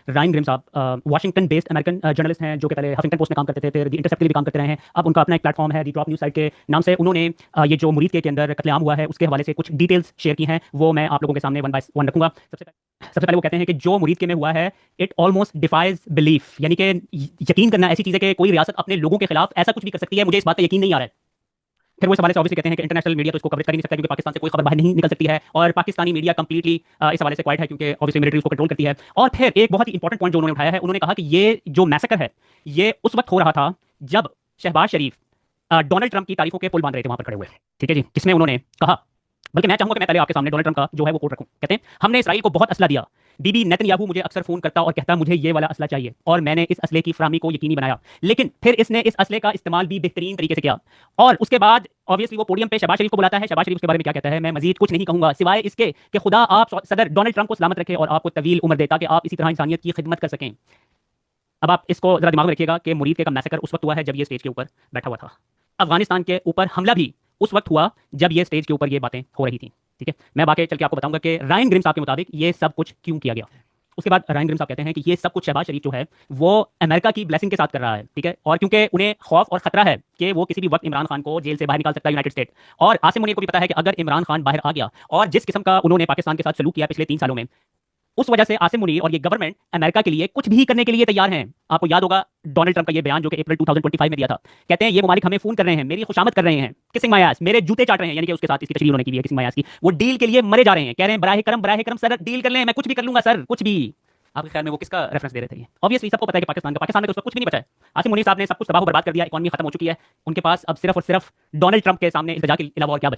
Ryan Grimm साहब Washington based American journalist हैं, जो कि पहले हफिंगटन पोस्ट में काम करते थे, फिर द इंटरसेप्ट के लिए भी काम करते रहे हैं। अब उनका अपना एक प्लेटफॉर्म है द ड्रॉप न्यूज़ साइट के नाम से। उन्होंने ये जो मुरीद के अंदर कत्लेआम हुआ है उसके हवाले से कुछ डिटेल्स शेयर की हैं, वो मैं आप लोगों के सामने वन बाय वन रखूंगा। सबसे पहले वो कहते हैं कि जो मुरीद के में हुआ है इट ऑलमोस्ट डिफाइज बिलीफ, यानी कि यकीन करना ऐसी चीज़ है कि कोई रियासत अपने लोगों के खिलाफ ऐसा कुछ भी कर सकती है, मुझे इस बात पर यकीन नहीं आ रहा है। फिर वो इस हवाले से ऑब्वियसली कहते हैं कि इंटरनेशनल मीडिया तो इसको कवरेज कर ही नहीं सकता, क्योंकि पाकिस्तान से कोई खबर बाहर नहीं निकल सकती है, और पाकिस्तानी मीडिया कंप्लीटली इस हवाले से क्वाइट है, क्योंकि ऑब्वियसली मिलिट्री उसको कंट्रोल करती है। और फिर एक बहुत ही इंपॉर्टेंट पॉइंट जो उन्होंने उठाया है, उन्होंने कहा कि ये जो मैसेकर है ये उस वक्त हो रहा था जब शहबाज शरीफ डोनाल्ड ट्रंप की तारीफों के पुल बांध रहे थे वहां पर खड़े हुए। ठीक है जी, जिसमें उन्होंने कहा, बल्कि मैं चाहूंगा कि मैं पहले आपके सामने डोनाल्ड ट्रंप का जो है वो कोट रखूं। कहते हैं, हमने इसराइल को बहुत असला दिया। बीबी नेतन्याहू मुझे अक्सर फोन करता और कहता मुझे ये वाला असला चाहिए, और मैंने इस असले की फराहमी को यकीनी बनाया, लेकिन फिर इसने इस असले का इस्तेमाल भी बेहतरीन तरीके से किया। और उसके बाद ऑब्वियसली वो पोडियम पे शहबाज शरीफ को बुलाता है। शहबाज शरीफ उसके बारे में क्या कहता है, मैं मजीद कुछ नहीं कहूंगा सिवाय इसके कि खुदा आप सदर डोनाल्ड ट्रंप को सलामत रखे और आपको तवील उम्र दे, ताकि आप इसी तरह इंसानियत की खिदमत कर सकें। अब आप इसको जरा दिमाग में रखिएगा कि मुरीद के का मैसेकर उस वक्त हुआ है जब ये स्टेज के ऊपर बैठा हुआ था। अफगानिस्तान के ऊपर हमला भी उस वक्त हुआ जब ये स्टेज के ऊपर ये बातें हो रही थी। ठीक है, मैं बाकी चल के आपको बताऊंगा कि रायन ग्रिम साहब के मुताबिक ये सब कुछ क्यों किया गया। उसके बाद रायन ग्रिम साहब कहते हैं कि ये सब कुछ शहबाज शरीफ जो है वो अमेरिका की ब्लेसिंग के साथ कर रहा है। ठीक है, और क्योंकि उन्हें खौफ और खतरा है कि वो किसी भी वक्त इमरान खान को जेल से बाहर निकाल सकता है यूनाइटेड स्टेट। और आसिम मुनीर को भी पता है कि अगर इमरान खान बाहर आ गया और जिस किस्म का उन्होंने पाकिस्तान के साथ सलूक किया पिछले 3 सालों में, उस वजह से आसिम मुनीर और ये गवर्नमेंट अमेरिका के लिए कुछ भी करने के लिए तैयार हैं। आपको याद होगा डोनाल्ड ट्रंप का ये बयान जो कि अप्रैल 2025 में दिया था। कहते हैं ये ममालिक हमें फोन कर रहे हैं, मेरी खुशामद कर रहे हैं, किसिंग माय एस, मेरे जूते चाट रहे हैं, यानी कि उसके साथ इसकी तशरीह उन्होंने की है किसिंग माय एस की। वो डील के लिए मरे जा रहे हैं, कह रहे हैं बराह करम सर डील कर लें, मैं कुछ भी कर लूंगा सर, कुछ भी। आपके ख्याल में वो किसका रेफरेंस दे रहे थे? ऑब्वियसली सबको पता है कि पाकिस्तान में तो उसका कुछ भी नहीं बचा है। आसिम मुनीर साहब ने सब कुछ तबाह बर्बाद कर दिया, इकॉनमी खत्म हो चुकी है, उनके पास अब सिर्फ और सिर्फ डोनाल्ड ट्रंप के सामने इल्तिजा के अलावा और क्या बचा।